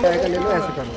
चाय का ले लो, ऐसे कर लो।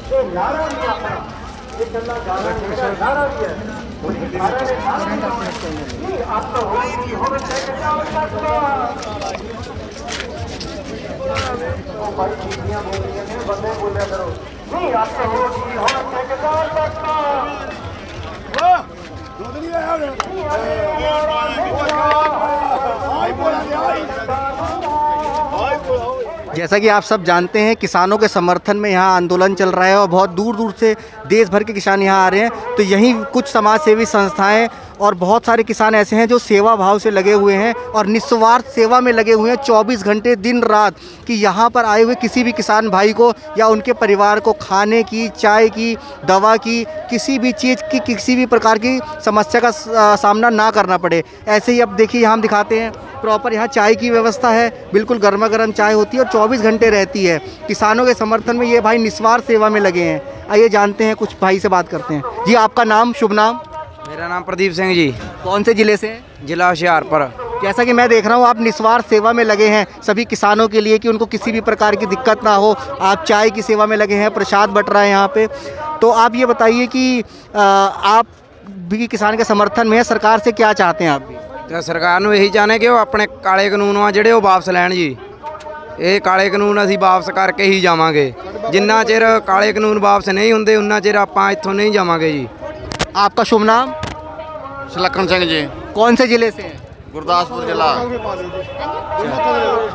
जैसा कि आप सब जानते हैं, किसानों के समर्थन में यहाँ आंदोलन चल रहा है और बहुत दूर दूर से देश भर के किसान यहाँ आ रहे हैं। तो यहीं कुछ समाज सेवी संस्थाएं और बहुत सारे किसान ऐसे हैं जो सेवा भाव से लगे हुए हैं और निस्वार्थ सेवा में लगे हुए हैं 24 घंटे दिन रात, कि यहाँ पर आए हुए किसी भी किसान भाई को या उनके परिवार को खाने की, चाय की, दवा की, किसी भी चीज़ की, किसी भी प्रकार की समस्या का सामना ना करना पड़े। ऐसे ही अब देखिए यहाँ हम दिखाते हैं, प्रॉपर यहाँ चाय की व्यवस्था है, बिल्कुल गर्मा गर्म चाय होती है और 24 घंटे रहती है। किसानों के समर्थन में ये भाई निस्वार्थ सेवा में लगे हैं। आइए जानते हैं, कुछ भाई से बात करते हैं। जी, आपका नाम, शुभ नाम? मेरा नाम प्रदीप सिंह जी। कौन से ज़िले से हैं? जिला होशियारपुर। जैसा कि मैं देख रहा हूँ आप निस्वार्थ सेवा में लगे हैं सभी किसानों के लिए, कि उनको किसी भी प्रकार की दिक्कत ना हो। आप चाय की सेवा में लगे हैं, प्रसाद बट रहा है यहाँ पे। तो आप ये बताइए कि आप भी किसान के समर्थन में है, सरकार से क्या चाहते हैं आप भी? तो सरकार ਨੂੰ ਇਹੀ ਚਾਹੁੰਦੇ ਕਿ ਉਹ ਆਪਣੇ ਕਾਲੇ ਕਾਨੂੰਨ ਆ ਜਿਹੜੇ ਉਹ ਵਾਪਸ ਲੈਣ ਜੀ। ਇਹ ਕਾਲੇ ਕਾਨੂੰਨ ਅਸੀਂ ਵਾਪਸ ਕਰਕੇ ਹੀ ਜਾਵਾਂਗੇ। ਜਿੰਨਾ ਚਿਰ ਕਾਲੇ ਕਾਨੂੰਨ ਵਾਪਸ ਨਹੀਂ ਹੁੰਦੇ ਉਨਾ ਚਿਰ ਆਪਾਂ ਇੱਥੋਂ नहीं जावांगे जी। आपका शुभ नाम? सुलक्षण सिंह जी। कौन से ज़िले से हैं? गुरदासपुर जिला।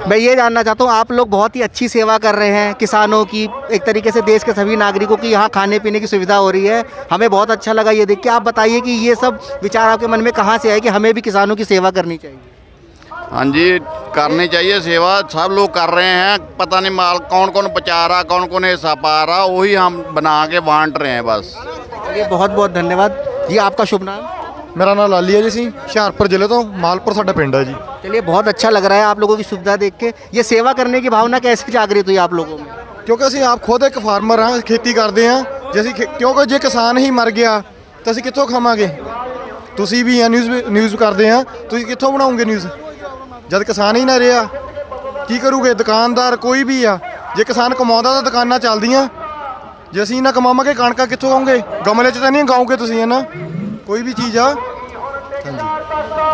मैं ये जानना चाहता हूँ, आप लोग बहुत ही अच्छी सेवा कर रहे हैं किसानों की, एक तरीके से देश के सभी नागरिकों की यहाँ खाने पीने की सुविधा हो रही है, हमें बहुत अच्छा लगा ये देख के। आप बताइए कि ये सब विचार आपके मन में कहाँ से आए कि हमें भी किसानों की सेवा करनी चाहिए? हाँ जी, करनी चाहिए सेवा, सब लोग कर रहे हैं। पता नहीं माल कौन कौन बचा रहा, कौन कौन हिस्सा पा रहा, वही हम बना के बांट रहे हैं बस। चलिए, बहुत बहुत धन्यवाद जी। आपका शुभ नाम? मेरा नाम लाली है जी। सी हुशियारपुर जिले तो मालपुर साडा पिंड है जी। चलिए, बहुत अच्छा लग रहा है आप लोगों की सुविधा देख के। ये सेवा करने की भावना कैसे जागृत हुई आप लोगों में? क्योंकि ਅਸੀਂ ਆਪ ਖੁਦ ਇੱਕ ਫਾਰਮਰ ਹਾਂ, ਖੇਤੀ ਕਰਦੇ ਹਾਂ। ਜੇ ਅਸੀਂ ਕਿਉਂਕਿ ਜੇ ਕਿਸਾਨ ਹੀ ਮਰ ਗਿਆ ਤਾਂ ਅਸੀਂ ਕਿੱਥੋਂ ਖਾਵਾਂਗੇ? ਤੁਸੀਂ ਵੀ ਆ ਨਿਊਜ਼ ਕਰਦੇ ਆ, ਤੁਸੀਂ ਕਿੱਥੋਂ ਬਣਾਓਗੇ ਨਿਊਜ਼ ਜਦ ਕਿਸਾਨ ਹੀ ਨਾ ਰਿਹਾ? ਕੀ ਕਰੂਗੇ ਦੁਕਾਨਦਾਰ ਕੋਈ ਵੀ ਆ? ਜੇ ਕਿਸਾਨ ਕਮਾਉਂਦਾ ਤਾਂ ਦੁਕਾਨਾਂ ਚੱਲਦੀਆਂ, ਜੇ ਅਸੀਂ ਨਾ ਕਮਾਵਾਂਗੇ ਕਣਕਾਂ ਕਿੱਥੋਂ ਆਉਂਗੇ? ਗਮਲੇ 'ਚ ਤਾਂ ਨਹੀਂ ਗਾਓਗੇ ਤੁਸੀਂ, ਹੈ ਨਾ? कोई भी चीज़ आ। हाँ जी,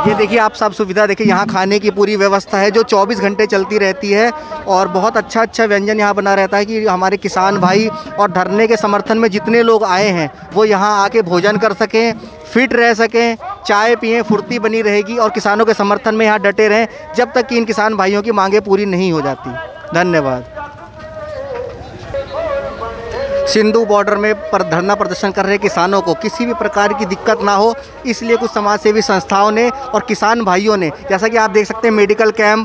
ये देखिए आप सब सुविधा देखिए, यहाँ खाने की पूरी व्यवस्था है जो 24 घंटे चलती रहती है और बहुत अच्छा अच्छा व्यंजन यहाँ बना रहता है कि हमारे किसान भाई और धरने के समर्थन में जितने लोग आए हैं वो यहाँ आके भोजन कर सकें, फिट रह सकें, चाय पिएं, फुर्ती बनी रहेगी और किसानों के समर्थन में यहाँ डटे रहें जब तक कि इन किसान भाइयों की मांगें पूरी नहीं हो जाती। धन्यवाद। सिंधु बॉर्डर में धरना प्रदर्शन कर रहे किसानों को किसी भी प्रकार की दिक्कत ना हो, इसलिए कुछ समाज सेवी संस्थाओं ने और किसान भाइयों ने, जैसा कि आप देख सकते हैं, मेडिकल कैंप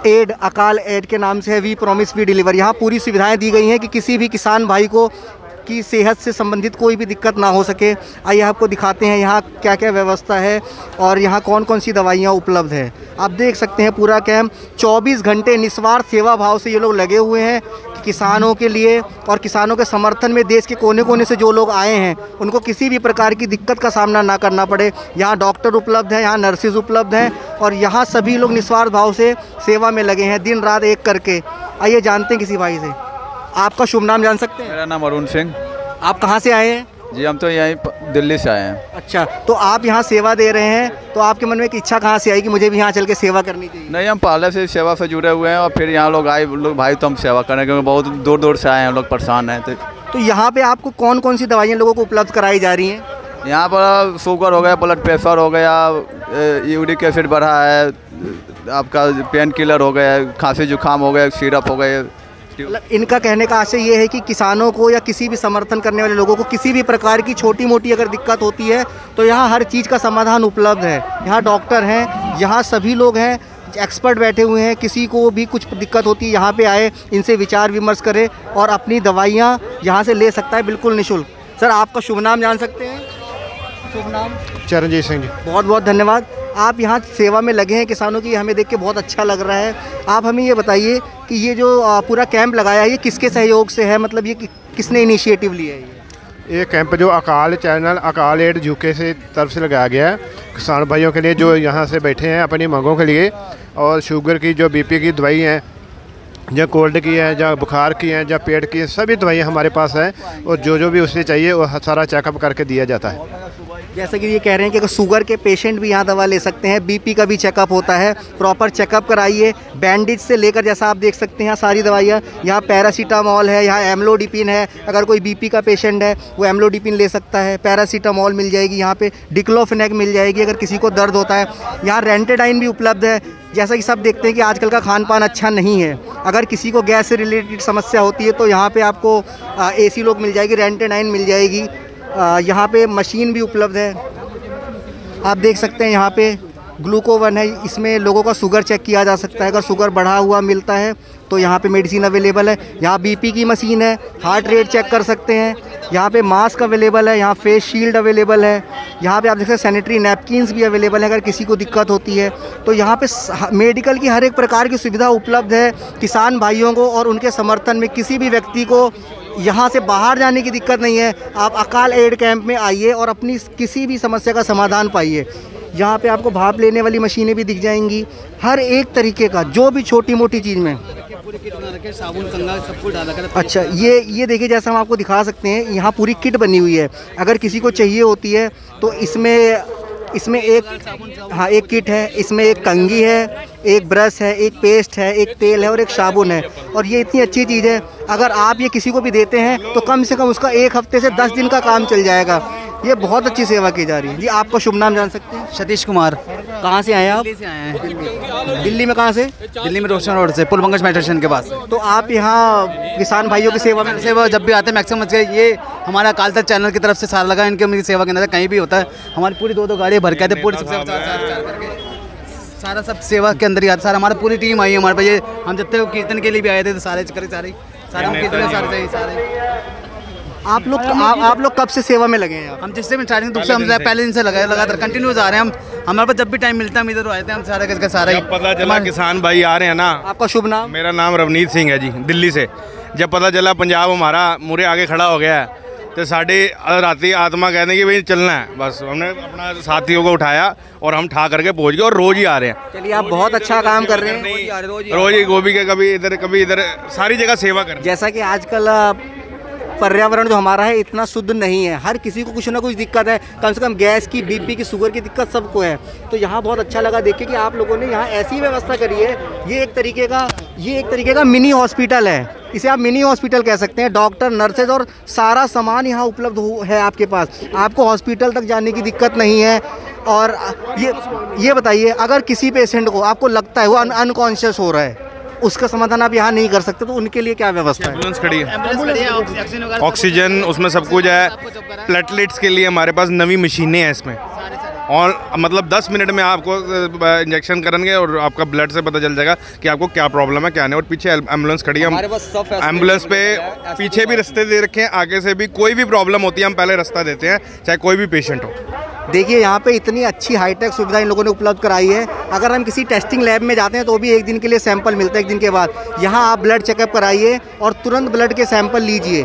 एड, अकाल एड के नाम से है, वी प्रॉमिस वी डिलीवर, यहाँ पूरी सुविधाएं दी गई हैं कि किसी भी किसान भाई को की सेहत से संबंधित कोई भी दिक्कत ना हो सके। आइए आपको दिखाते हैं यहाँ क्या क्या व्यवस्था है और यहाँ कौन कौन सी दवाइयाँ उपलब्ध है। आप देख सकते हैं पूरा कैंप 24 घंटे निस्वार्थ सेवा भाव से ये लोग लगे हुए हैं कि किसानों के लिए और किसानों के समर्थन में देश के कोने कोने से जो लोग आए हैं उनको किसी भी प्रकार की दिक्कत का सामना ना करना पड़े। यहाँ डॉक्टर उपलब्ध है, यहाँ नर्सिस उपलब्ध हैं और यहाँ सभी लोग निस्वार्थ भाव से सेवा में लगे हैं दिन रात एक करके। आइए जानते हैं किसी भाई से। आपका शुभ नाम जान सकते हैं? मेरा नाम अरुण सिंह। आप कहाँ से आए हैं? जी, हम तो यहीं दिल्ली से आए हैं। अच्छा, तो आप यहाँ सेवा दे रहे हैं, तो आपके मन में एक इच्छा कहाँ से आई कि मुझे भी यहाँ चल के सेवा करनी चाहिए? नहीं, हम पहले से सेवा से जुड़े हुए हैं और फिर यहाँ लोग आए लोग भाई तो हम सेवा करें, क्योंकि बहुत दूर दूर से आए हैं, हम लोग परेशान हैं। तो यहाँ पे आपको कौन कौन सी दवाइयाँ लोगों को उपलब्ध कराई जा रही हैं? यहाँ पर शुगर हो गया, ब्लड प्रेशर हो गया, यूरिक एसिड बढ़ा है, आपका पेन किलर हो गया, खांसी जुकाम हो गया, सिरप हो गए। मतलब इनका कहने का आशय ये है कि किसानों को या किसी भी समर्थन करने वाले लोगों को किसी भी प्रकार की छोटी मोटी अगर दिक्कत होती है तो यहाँ हर चीज़ का समाधान उपलब्ध है। यहाँ डॉक्टर हैं, यहाँ सभी लोग हैं, एक्सपर्ट बैठे हुए हैं। किसी को भी कुछ दिक्कत होती है यहाँ पे आए, इनसे विचार विमर्श करें और अपनी दवाइयाँ यहाँ से ले सकता है बिल्कुल निःशुल्क। सर, आपका शुभ नाम जान सकते हैं? शुभ नाम? चरणजीत सिंह जी। बहुत बहुत धन्यवाद। आप यहाँ सेवा में लगे हैं किसानों की, हमें देख के बहुत अच्छा लग रहा है। आप हमें ये बताइए कि ये जो पूरा कैंप लगाया है ये किसके सहयोग से है, मतलब ये किसने इनिशिएटिव लिया है? ये कैंप जो अकाल चैनल अकाल एड यूके से तरफ से लगाया गया है किसान भाइयों के लिए जो यहाँ से बैठे हैं अपनी मांगों के लिए, और शुगर की जो बीपी की दवाई है या कोल्ड की है, या बुखार की है, या पेट की है, सभी दवाइयाँ हमारे पास है। और जो भी उसे चाहिए वो सारा चेकअप करके दिया जाता है। जैसा कि ये कह रहे हैं कि अगर शुगर के पेशेंट भी यहाँ दवा ले सकते हैं, बीपी का भी चेकअप होता है, प्रॉपर चेकअप कराइए। बैंडेज से लेकर जैसा आप देख सकते हैं यहाँ सारी दवाइयाँ, यहाँ पैरासीटामॉल है, यहाँ एम्लोडिपिन है। अगर कोई बीपी का पेशेंट है वो एम्लोडिपिन ले सकता है, पैरासीटामॉल मिल जाएगी, यहाँ पे डिक्लोफेनेक मिल जाएगी अगर किसी को दर्द होता है। यहाँ रेंटेडाइन भी उपलब्ध है। जैसा कि सब देखते हैं कि आजकल का खान पान अच्छा नहीं है, अगर किसी को गैस से रिलेटेड समस्या होती है तो यहाँ पे आपको एसी लोग मिल जाएगी, रेंटेडाइन मिल जाएगी। यहाँ पे मशीन भी उपलब्ध है, आप देख सकते हैं। यहाँ पे ग्लूकोवन है, इसमें लोगों का शुगर चेक किया जा सकता है। अगर शुगर बढ़ा हुआ मिलता है तो यहाँ पे मेडिसिन अवेलेबल है। यहाँ बीपी की मशीन है, हार्ट रेट चेक कर सकते हैं। यहाँ पे मास्क अवेलेबल है, यहाँ फेस शील्ड अवेलेबल है। यहाँ पे आप देख सकते हैं सैनिटरी नैपकिन्स भी अवेलेबल है अगर किसी को दिक्कत होती है तो। यहाँ पे मेडिकल की हर एक प्रकार की सुविधा उपलब्ध है किसान भाइयों को, और उनके समर्थन में किसी भी व्यक्ति को यहाँ से बाहर जाने की दिक्कत नहीं है। आप अकाल एड कैंप में आइए और अपनी किसी भी समस्या का समाधान पाइए। यहाँ पे आपको भाप लेने वाली मशीनें भी दिख जाएंगी, हर एक तरीके का जो भी छोटी मोटी चीज़ में। साबुन कंघा सब कुछ डाला कर। अच्छा, ये देखिए, जैसा हम आपको दिखा सकते हैं, यहाँ पूरी किट बनी हुई है। अगर किसी को चाहिए होती है तो इसमें एक किट है, इसमें एक कंघी है, एक ब्रश है, एक पेस्ट है, एक तेल है और एक साबुन है। और ये इतनी अच्छी चीज़ है, अगर आप ये किसी को भी देते हैं तो कम से कम उसका 1 हफ्ते से 10 दिन का काम चल जाएगा। ये बहुत अच्छी सेवा की जा रही है। जी, आपका शुभ नाम जान सकते हैं? सतीश कुमार। कहाँ से आए हैं आप? दिल्ली से आए हैं। दिल्ली में कहाँ से? दिल्ली में रोशन रोड से, पुल पंकज मेट्रो स्टेशन के पास। तो आप यहाँ किसान भाइयों की सेवा में सेवा जब भी आते हैं मैक्सिमम ये हमारा अकाल तख्त चैनल की तरफ से सारा लगा, इनके मेरी सेवा के अंदर कहीं भी होता है हमारी पूरी 2-2 गाड़ियाँ भर के आते, पूरी सारा सब सेवा के अंदर ही आता। सारा हमारा पूरी टीम आई है हमारे पास। ये हम जब तक कीर्तन के लिए भी आए थे तो सारे आप लोग कब से सेवा में लगे हैं? हम जिससे भी स्टार्टिंग से हम पहले दिन से लगातार कंटिन्यू आ रहे हैं। हम हमारे पास जब भी टाइम मिलता है हम इधर आते हैं, हम सारे का सारा ही पता चला किसान भाई आ रहे हैं ना। आपका शुभ नाम? मेरा नाम रवनीत सिंह है जी, दिल्ली से। जब पता चला पंजाब हमारा मुरे आगे खड़ा हो गया है तो साढ़े राती आत्मा कहते हैं कि भाई चलना है, बस हमने अपना साथियों को उठाया और हम ठा करके पहुंच गए और रोज़ ही आ रहे हैं। चलिए, आप बहुत अच्छा काम कर रहे हैं। रोज़ ही गोभी के कभी इधर सारी जगह सेवा कर रहे हैं। जैसा कि आजकल पर्यावरण जो हमारा है इतना शुद्ध नहीं है, हर किसी को कुछ ना कुछ दिक्कत है, कम से कम गैस की, बीपी की, शुगर की दिक्कत सबको है। तो यहाँ बहुत अच्छा लगा देख के कि आप लोगों ने यहाँ ऐसी व्यवस्था करी है। ये एक तरीके का मिनी हॉस्पिटल है, इसे आप मिनी हॉस्पिटल कह सकते हैं। डॉक्टर, नर्सेज और सारा सामान यहाँ उपलब्ध है आपके पास। आपको हॉस्पिटल तक जाने की दिक्कत नहीं है। और ये बताइए, अगर किसी पेशेंट को आपको लगता है वो अनकॉन्शियस हो रहा है, उसका समाधान आप यहाँ नहीं कर सकते, तो उनके लिए क्या व्यवस्था है? एम्बुलेंस खड़ी है, ऑक्सीजन उसमें सब कुछ है। प्लेटलेट्स के लिए हमारे पास नवी मशीनें हैं इसमें, और मतलब 10 मिनट में आपको इंजेक्शन करेंगे और आपका ब्लड से पता चल जाएगा कि आपको क्या प्रॉब्लम है क्या नहीं। और पीछे एम्बुलेंस खड़ी है, एम्बुलेंस पे पीछे भी रास्ते दे रखे हैं, आगे से भी कोई भी प्रॉब्लम होती है हम पहले रास्ता देते हैं, चाहे कोई भी पेशेंट हो। देखिए, यहाँ पे इतनी अच्छी हाईटेक सुविधा इन लोगों ने उपलब्ध कराई है। अगर हम किसी टेस्टिंग लैब में जाते हैं तो भी 1 दिन के लिए सैंपल मिलता है, 1 दिन के बाद। यहाँ आप ब्लड चेकअप कराइए और तुरंत ब्लड के सैंपल लीजिए।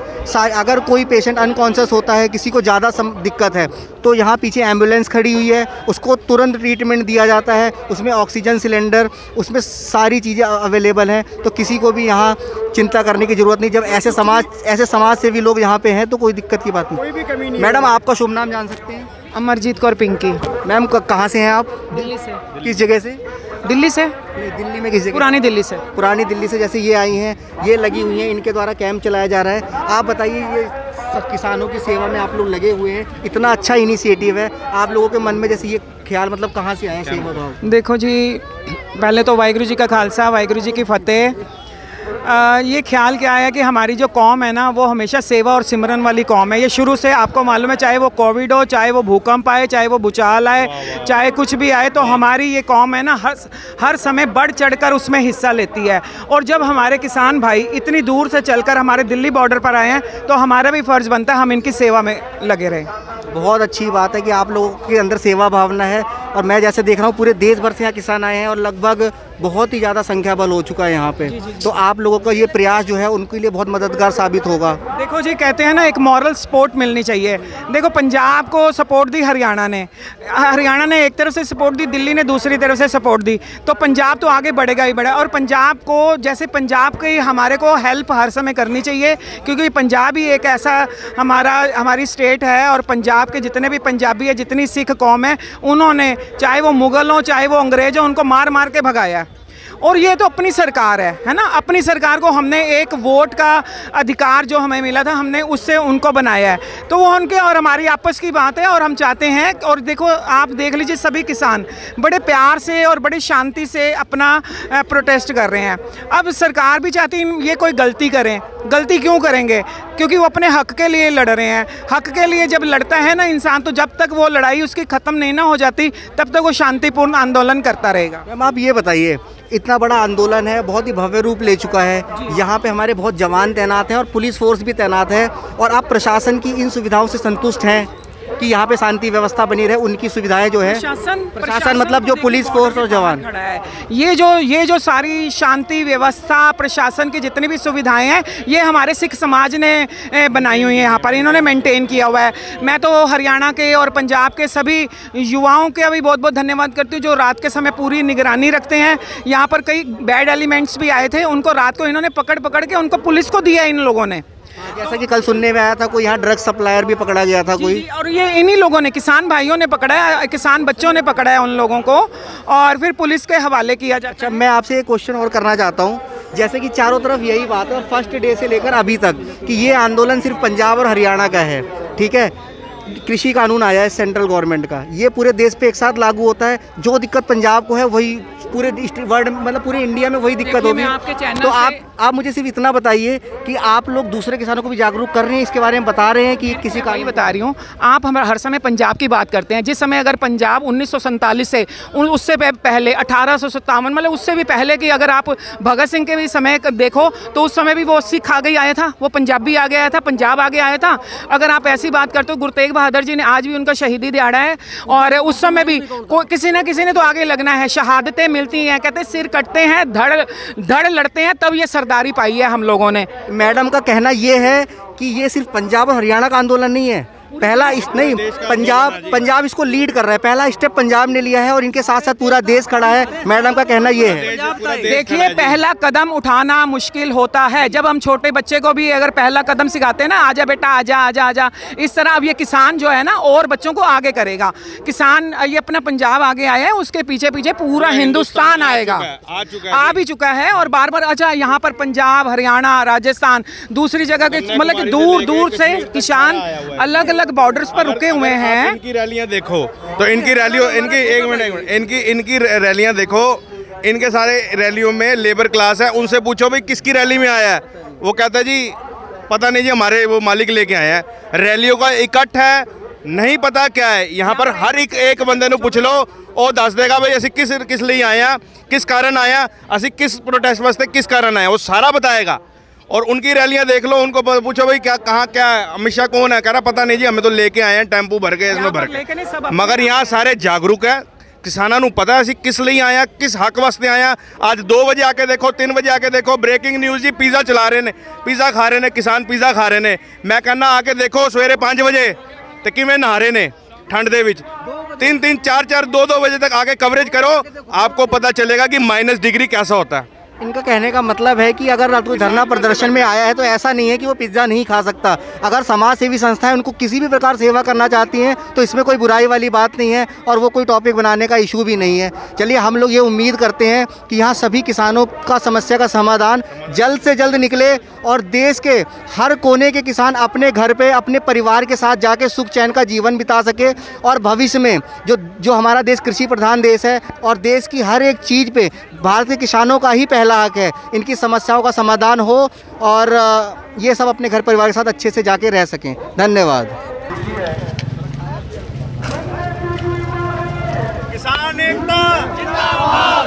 अगर कोई पेशेंट अनकॉन्शियस होता है, किसी को ज़्यादा दिक्कत है, तो यहाँ पीछे एम्बुलेंस खड़ी हुई है, उसको तुरंत ट्रीटमेंट दिया जाता है। उसमें ऑक्सीजन सिलेंडर, उसमें सारी चीज़ें अवेलेबल हैं। तो किसी को भी यहाँ चिंता करने की ज़रूरत नहीं। जब ऐसे समाज से भी लोग यहाँ पे हैं तो कोई दिक्कत की बात नहीं। मैडम, आपका शुभ नाम जान सकते हैं? अमरजीत कौर पिंकी। मैम, कहाँ से हैं आप? दिल्ली से। किस जगह से? दिल्ली से। दिल्ली में किस जगह? पुरानी दिल्ली से। पुरानी दिल्ली से। जैसे ये आई हैं, ये लगी हुई हैं, इनके द्वारा कैंप चलाया जा रहा है। आप बताइए, ये सब किसानों की सेवा में आप लोग लगे हुए हैं, इतना अच्छा इनिशिएटिव है। आप लोगों के मन में जैसे ये ख्याल मतलब कहाँ से आया सेवा भाव? देखो जी, पहले तो वाहिगुरू जी का खालसा, वाहिगुरू जी की फतेह। ये ख्याल क्या आया कि हमारी जो कौम है ना, वो हमेशा सेवा और सिमरन वाली कौम है। ये शुरू से आपको मालूम है, चाहे वो कोविड हो, चाहे वो भूकंप आए, चाहे वो भूचाल आए, चाहे कुछ भी आए, तो हमारी ये कौम है ना हर समय बढ़ चढ़कर उसमें हिस्सा लेती है। और जब हमारे किसान भाई इतनी दूर से चलकर हमारे दिल्ली बॉर्डर पर आए हैं तो हमारा भी फ़र्ज़ बनता है हम इनकी सेवा में लगे रहें। बहुत अच्छी बात है कि आप लोगों के अंदर सेवा भावना है। और मैं जैसे देख रहा हूँ पूरे देश भर से यहाँ किसान आए हैं और लगभग बहुत ही ज़्यादा संख्या बल हो चुका है यहाँ पे। तो आप लोगों का ये प्रयास जो है उनके लिए बहुत मददगार साबित होगा। देखो जी, कहते हैं ना एक मॉरल सपोर्ट मिलनी चाहिए। देखो पंजाब को सपोर्ट दी हरियाणा ने एक तरफ से सपोर्ट दी, दिल्ली ने दूसरी तरफ से सपोर्ट दी, तो पंजाब तो आगे बढ़ेगा ही बढ़ेगा। और पंजाब को जैसे पंजाब की हमारे को हेल्प हर समय करनी चाहिए, क्योंकि पंजाब ही एक ऐसा हमारी स्टेट है। और पंजाब के जितने भी पंजाबी है, जितनी सिख कौम है, उन्होंने चाहे वो मुग़ल हों चाहे वो अंग्रेज हों, उनको मार मार के भगाया। और ये तो अपनी सरकार है ना। अपनी सरकार को हमने एक वोट का अधिकार जो हमें मिला था, हमने उससे उनको बनाया है। तो वो उनके और हमारी आपस की बात है। और हम चाहते हैं, और देखो आप देख लीजिए, सभी किसान बड़े प्यार से और बड़ी शांति से अपना प्रोटेस्ट कर रहे हैं। अब सरकार भी चाहती है ये कोई गलती करें। गलती क्यों करेंगे? क्योंकि वो अपने हक के लिए लड़ रहे हैं। हक के लिए जब लड़ता है ना इंसान, तो जब तक वो लड़ाई उसकी ख़त्म नहीं ना हो जाती, तब तक वो शांतिपूर्ण आंदोलन करता रहेगा। मैम आप ये बताइए, इतना बड़ा आंदोलन है, बहुत ही भव्य रूप ले चुका है, यहाँ पे हमारे बहुत जवान तैनात हैं और पुलिस फोर्स भी तैनात है, और आप प्रशासन की इन सुविधाओं से संतुष्ट हैं कि यहाँ पे शांति व्यवस्था बनी रहे, उनकी सुविधाएं जो है? प्रशासन मतलब जो पुलिस फोर्स और जवान खड़ा है, ये जो सारी शांति व्यवस्था, प्रशासन की जितनी भी सुविधाएं हैं, ये हमारे सिख समाज ने बनाई हुई हैं। यहाँ पर इन्होंने मेंटेन किया हुआ है। मैं तो हरियाणा के और पंजाब के सभी युवाओं के भी बहुत बहुत धन्यवाद करती हूँ, जो रात के समय पूरी निगरानी रखते हैं। यहाँ पर कई बैड एलिमेंट्स भी आए थे, उनको रात को इन्होंने पकड़ के उनको पुलिस को दिया इन लोगों ने। जैसा कि कल सुनने में आया था, कोई यहाँ ड्रग्स सप्लायर भी पकड़ा गया था कोई। और ये इन्हीं लोगों ने, किसान भाइयों ने पकड़ा है, किसान बच्चों ने पकड़ा है उन लोगों को, और फिर पुलिस के हवाले किया जाता है। अच्छा, मैं आपसे एक क्वेश्चन और करना चाहता हूँ। जैसे कि चारों तरफ यही बात है, और फर्स्ट डे से लेकर अभी तक, कि ये आंदोलन सिर्फ पंजाब और हरियाणा का है, ठीक है। कृषि कानून आया है सेंट्रल गवर्नमेंट का, ये पूरे देश पे एक साथ लागू होता है। जो दिक्कत पंजाब को है वही पूरे वर्ल्ड, मतलब पूरे इंडिया में वही दिक्कत होगी। तो आप मुझे सिर्फ इतना बताइए कि आप लोग दूसरे किसानों को भी जागरूक कर रहे हैं, इसके बारे में बता रहे हैं कि किसी का? नहीं बता रही हूँ। आप हमारा हर समय पंजाब की बात करते हैं। जिस समय अगर पंजाब 1947 से, उससे पहले 1857, मतलब उससे भी पहले की अगर आप भगत सिंह के भी समय देखो, तो उस समय भी वो सिख आगे आया था, वो पंजाबी आगे आया था, पंजाब आगे आया था। अगर आप ऐसी बात करते हो, गुरु तेग बहादुर जी ने, आज भी उनका शहीदी दिहाड़ा है, और उस समय भी किसी न किसी ने तो आगे लगना है। शहादतें मिलती हैं, कहते सिर कटते हैं, धड़ लड़ते हैं, तब ये सरदारी पाई है हम लोगों ने। मैडम का कहना ये है कि ये सिर्फ पंजाब और हरियाणा का आंदोलन नहीं है, पहला नहीं, पंजाब इसको लीड कर रहा है, पहला स्टेप पंजाब ने लिया है, और इनके साथ साथ पूरा देश खड़ा है। मैडम का कहना ये है। देखिए, पहला कदम उठाना मुश्किल होता है। जब हम छोटे बच्चे को भी अगर पहला कदम सिखाते हैं ना, आजा बेटा आजा आजा आजा, इस तरह अब ये किसान जो है ना, और बच्चों को आगे करेगा। किसान, ये अपना पंजाब आगे आया है, उसके पीछे पीछे पूरा हिंदुस्तान आएगा, आ भी चुका है। और बार बार, अच्छा यहाँ पर पंजाब, हरियाणा, राजस्थान, दूसरी जगह के, मतलब कि दूर दूर से किसान अलग अलग बॉर्डर्स पर रुके हुए हैं। इनकी रैलियां देखो, तो इनकी रैलियों, इनकी रैलियां देखो, इनके सारे रैलियों में लेबर क्लास है। उनसे पूछो भाई किसकी रैली में आया है, वो कहता है जी पता नहीं जी, हमारे वो मालिक लेके आए हैं। रैलियों का इकट्ठ है, नहीं पता क्या है। यहाँ पर हर एक बंदे को पूछ लो, वो दस देगा भाई असी किस लिए आए हैं, किस कारण आए हैं, असी किस प्रोटेस्ट वास्ते किस कारण आए, वो सारा बताएगा। और उनकी रैलियां देख लो, उनको पूछो भाई क्या है, अमित शाह कौन है, कह रहा पता नहीं जी, हमें तो लेके आए हैं, टेम्पू भर के, इसमें भर के। मगर यहाँ सारे जागरूक है, किसानों को पता है किस लिए आया, किस हक वास्ते आया। आज 2 बजे आके देखो, 3 बजे आके देखो, ब्रेकिंग न्यूज़ जी, पिज़्ज़ा चला रहे ने, पिज़्ज़ा खा रहे ने किसान, पिज़्ज़ा खा रहे ने। मैं कहना आके देखो सवेरे 5 बजे तो किमें नहा रहे ने ठंड दे विच, 3-3, 4-4, 2-2 बजे तक आके कवरेज करो, आपको पता चलेगा कि माइनस डिग्री कैसा होता है। इनका कहने का मतलब है कि अगर कोई धरना प्रदर्शन में आया है तो ऐसा नहीं है कि वो पिज्ज़ा नहीं खा सकता। अगर समाज सेवी संस्थाएं उनको किसी भी प्रकार सेवा करना चाहती हैं तो इसमें कोई बुराई वाली बात नहीं है, और वो कोई टॉपिक बनाने का इशू भी नहीं है। चलिए, हम लोग ये उम्मीद करते हैं कि यहाँ सभी किसानों का समस्या का समाधान जल्द से जल्द निकले, और देश के हर कोने के किसान अपने घर पे अपने परिवार के साथ जाके सुख चैन का जीवन बिता सके, और भविष्य में जो हमारा देश कृषि प्रधान देश है, और देश की हर एक चीज़ पे भारत के किसानों का ही पहला हक है, इनकी समस्याओं का समाधान हो, और ये सब अपने घर परिवार के साथ अच्छे से जाके रह सकें। धन्यवाद। किसान एकता जिंदाबाद।